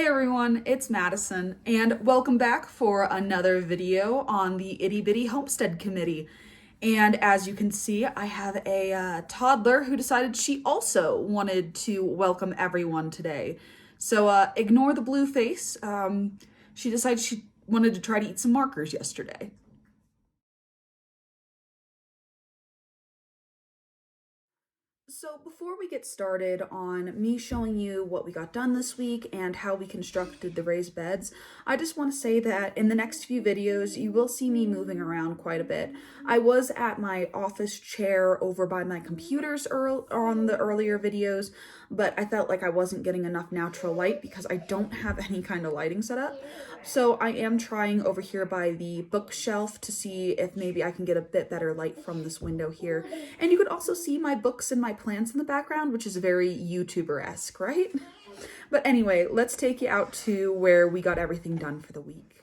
Hey everyone, it's Madison, and welcome back for another video on the Itty Bitty Homestead Committee. And as you can see, I have a toddler who decided she also wanted to welcome everyone today. So ignore the blue face. She decided she wanted to try to eat some markers yesterday. So before we get started on me showing you what we got done this week and how we constructed the raised beds, I just want to say that in the next few videos, you will see me moving around quite a bit. I was at my office chair over by my computers on the earlier videos, but I felt like I wasn't getting enough natural light because I don't have any kind of lighting set up. So I am trying over here by the bookshelf to see if maybe I can get a bit better light from this window here. And you could also see my books and my plants in the background, which is very YouTuber-esque, right? But anyway, let's take you out to where we got everything done for the week.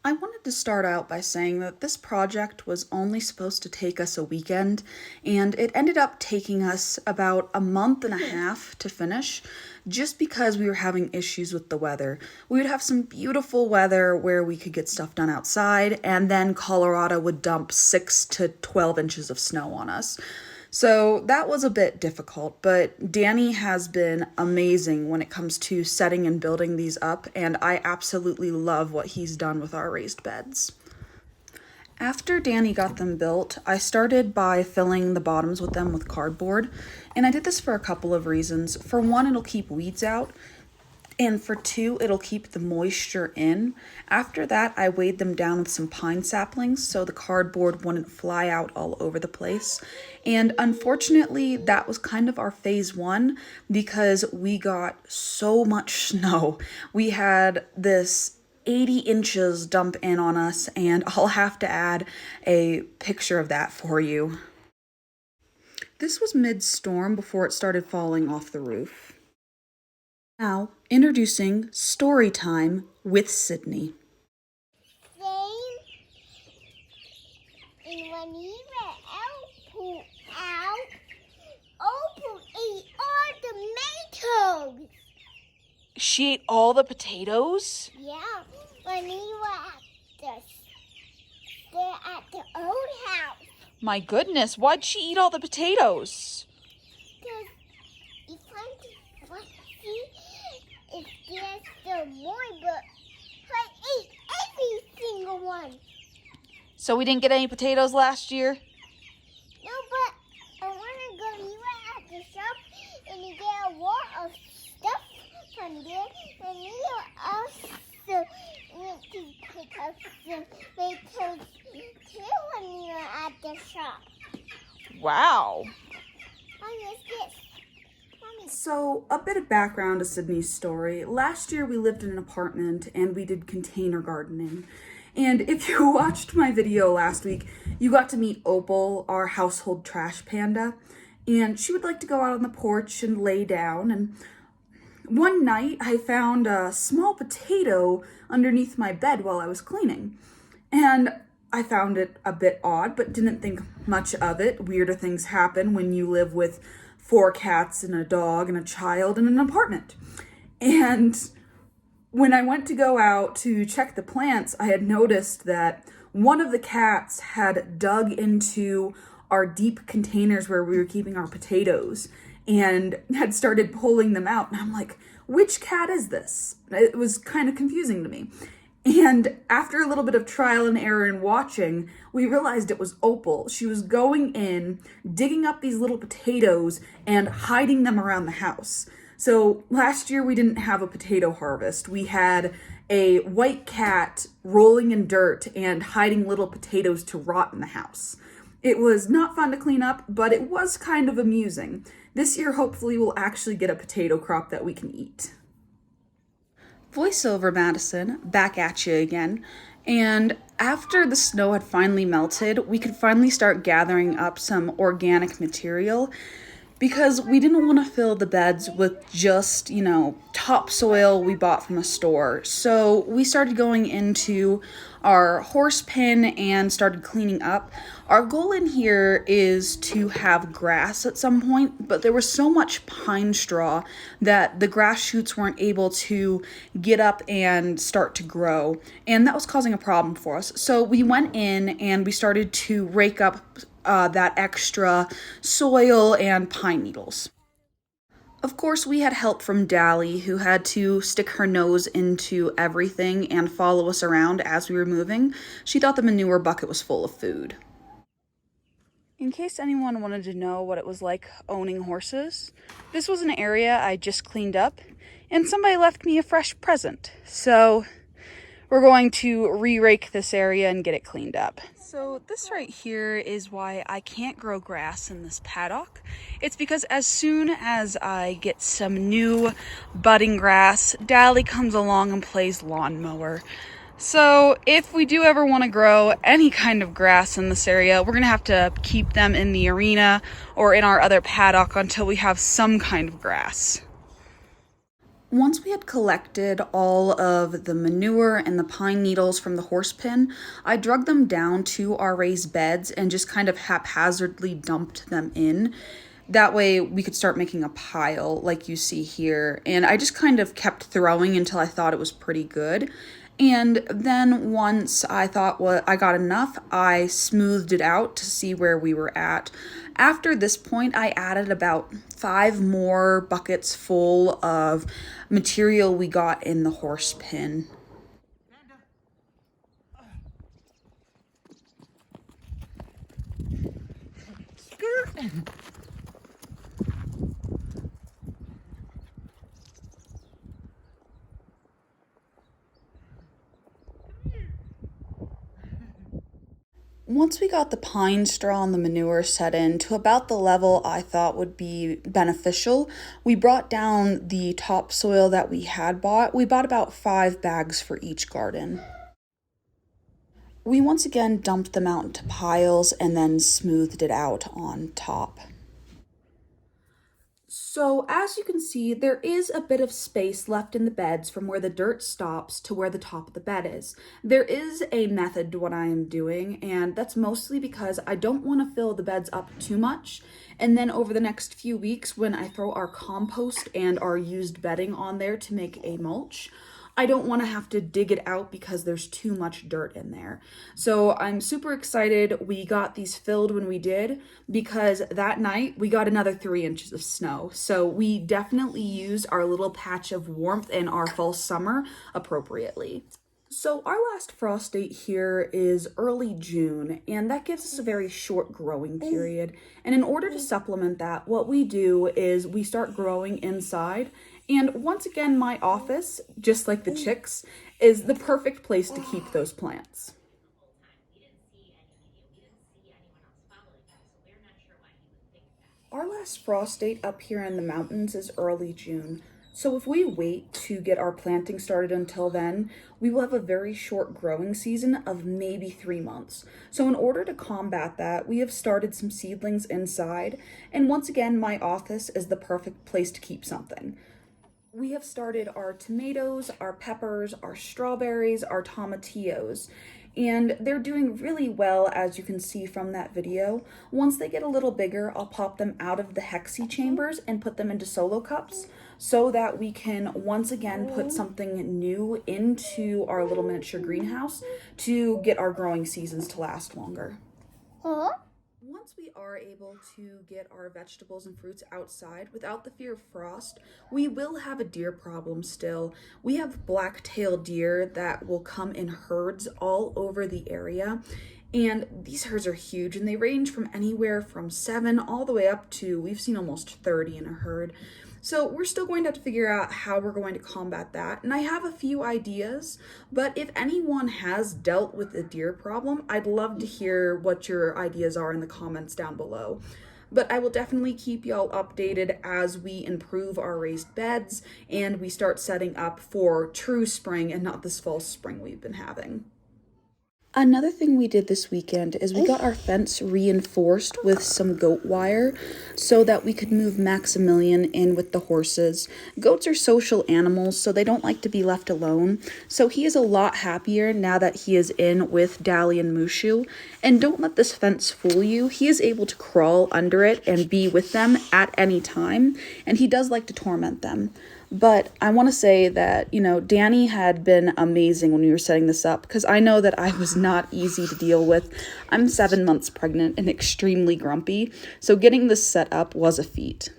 I wanted to start out by saying that this project was only supposed to take us a weekend, and it ended up taking us about a month and a half to finish, just because we were having issues with the weather. We would have some beautiful weather where we could get stuff done outside, and then Colorado would dump 6 to 12 inches of snow on us. So that was a bit difficult, but Danny has been amazing when it comes to setting and building these up, and I absolutely love what he's done with our raised beds. After Danny got them built, I started by filling the bottoms with them with cardboard, and I did this for a couple of reasons. For one, it'll keep weeds out, and for two, it'll keep the moisture in. After that, I weighed them down with some pine saplings so the cardboard wouldn't fly out all over the place. And unfortunately, that was kind of our phase one because we got so much snow. We had this 80 inches dump in on us, and I'll have to add a picture of that for you. This was mid-storm before it started falling off the roof. Now, introducing Story Time with Sydney. And when he went Opal ate all the tomatoes. She ate all the potatoes? Yeah, when he was at the old house. My goodness, why'd she eat all the potatoes? Because he finds it it's just still more, but I ate every single one. So we didn't get any potatoes last year? No, but I want to go. You were at the shop and you get a lot of stuff from there. And you also need to pick up some potatoes too when you were at the shop. Wow. So, a bit of background to Sydney's story. Last year we lived in an apartment and we did container gardening. And if you watched my video last week, you got to meet Opal, our household trash panda. And she would like to go out on the porch and lay down. And one night I found a small potato underneath my bed while I was cleaning. And I found it a bit odd, but didn't think much of it. Weirder things happen when you live with 4 cats and a dog and a child in an apartment. And when I went to go out to check the plants, I had noticed that one of the cats had dug into our deep containers where we were keeping our potatoes and had started pulling them out. And I'm like, which cat is this? It was kind of confusing to me. And after a little bit of trial and error and watching, we realized it was Opal. She was going in, digging up these little potatoes and hiding them around the house. So last year we didn't have a potato harvest. We had a white cat rolling in dirt and hiding little potatoes to rot in the house. It was not fun to clean up, but it was kind of amusing. This year, hopefully, we'll actually get a potato crop that we can eat. Voiceover Madison, back at you again. And after the snow had finally melted, we could finally start gathering up some organic material. because we didn't want to fill the beds with just, topsoil we bought from a store. So we started going into our horse pen and started cleaning up. Our goal in here is to have grass at some point, but there was so much pine straw that the grass shoots weren't able to get up and start to grow, and that was causing a problem for us. So we went in and we started to rake up that extra soil and pine needles. Of course, we had help from Dally, who had to stick her nose into everything and follow us around as we were moving. She thought the manure bucket was full of food. In case anyone wanted to know what it was like owning horses, this was an area I just cleaned up, and somebody left me a fresh present. So we're going to re-rake this area and get it cleaned up. So this right here is why I can't grow grass in this paddock. It's because as soon as I get some new budding grass, Dally comes along and plays lawnmower. So if we do ever want to grow any kind of grass in this area, we're going to have to keep them in the arena or in our other paddock until we have some kind of grass. Once we had collected all of the manure and the pine needles from the horse pen, I drug them down to our raised beds and just kind of haphazardly dumped them in. That way we could start making a pile like you see here. And I just kind of kept throwing until I thought it was pretty good. And then once I thought I got enough, I smoothed it out to see where we were at. After this point, I added about 5 more buckets full of material we got in the horse pen. Once we got the pine straw and the manure set in to about the level I thought would be beneficial, we brought down the topsoil that we had bought. We bought about 5 bags for each garden. We once again dumped them out into piles and then smoothed it out on top. So as you can see, there is a bit of space left in the beds from where the dirt stops to where the top of the bed is. There is a method to what I am doing, and that's mostly because I don't want to fill the beds up too much. And then over the next few weeks, when I throw our compost and our used bedding on there to make a mulch, I don't want to have to dig it out because there's too much dirt in there. So I'm super excited we got these filled when we did, because that night we got another 3 inches of snow. So we definitely used our little patch of warmth in our fall summer appropriately. So our last frost date here is early June, and that gives us a very short growing period. And in order to supplement that, what we do is we start growing inside. And once again, my office, just like the chicks, is the perfect place to keep those plants. Our last frost date up here in the mountains is early June. So if we wait to get our planting started until then, we will have a very short growing season of maybe 3 months. So in order to combat that, we have started some seedlings inside. And once again, my office is the perfect place to keep something. We have started our tomatoes, our peppers, our strawberries, our tomatillos, and they're doing really well, as you can see from that video. Once they get a little bigger, I'll pop them out of the hexi chambers and put them into solo cups so that we can once again put something new into our little miniature greenhouse to get our growing seasons to last longer. Once we are able to get our vegetables and fruits outside without the fear of frost, we will have a deer problem still. We have black-tailed deer that will come in herds all over the area, and these herds are huge, and they range from anywhere from 7 all the way up to, we've seen almost 30 in a herd. So we're still going to have to figure out how we're going to combat that. And I have a few ideas, but if anyone has dealt with a deer problem, I'd love to hear what your ideas are in the comments down below. But I will definitely keep y'all updated as we improve our raised beds and we start setting up for true spring and not this false spring we've been having. Another thing we did this weekend is we got our fence reinforced with some goat wire so that we could move Maximilian in with the horses. Goats are social animals, so they don't like to be left alone. So he is a lot happier now that he is in with Dally and Mushu. And don't let this fence fool you. He is able to crawl under it and be with them at any time, and he does like to torment them. But I want to say that, Danny had been amazing when we were setting this up, because I know that I was not easy to deal with. I'm 7 months pregnant and extremely grumpy, so getting this set up was a feat.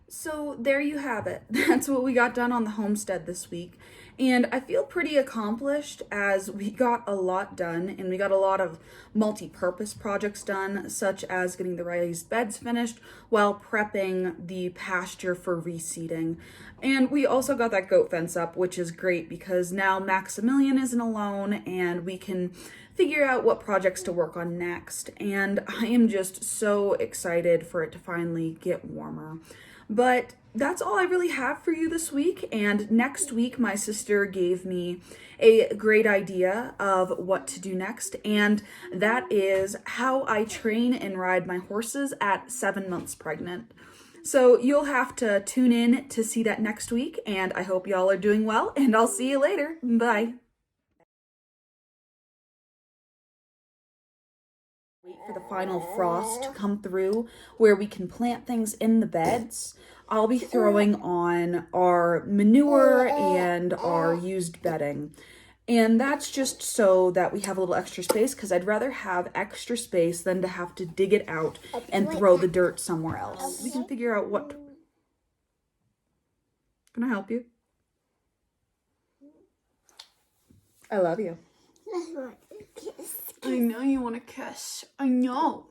So there you have it. That's what we got done on the homestead this week. And I feel pretty accomplished as we got a lot done, and we got a lot of multi-purpose projects done, such as getting the raised beds finished while prepping the pasture for reseeding. And we also got that goat fence up, which is great because now Maximilian isn't alone and we can figure out what projects to work on next. And I am just so excited for it to finally get warmer. But that's all I really have for you this week. And next week, my sister gave me a great idea of what to do next. And that is how I train and ride my horses at 7 months pregnant. So you'll have to tune in to see that next week. And I hope y'all are doing well. And I'll see you later. Bye. Wait for the final frost to come through where we can plant things in the beds. I'll be throwing on our manure and our used bedding. And that's just so that we have a little extra space, because I'd rather have extra space than to have to dig it out and throw the dirt somewhere else. We can figure out what... Can I help you? I love you. I know you want to kiss. I know.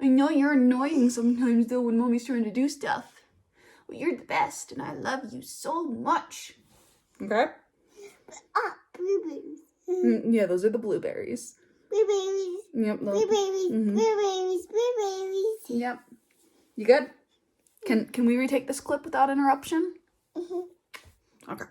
I know you're annoying sometimes, though, when Mommy's trying to do stuff. Well, you're the best, and I love you so much. Okay? Blueberries. Yeah, those are the blueberries. Blueberries. Yep. Blueberries. Blueberries. Blueberries. Yep. You good? Can we retake this clip without interruption? Okay.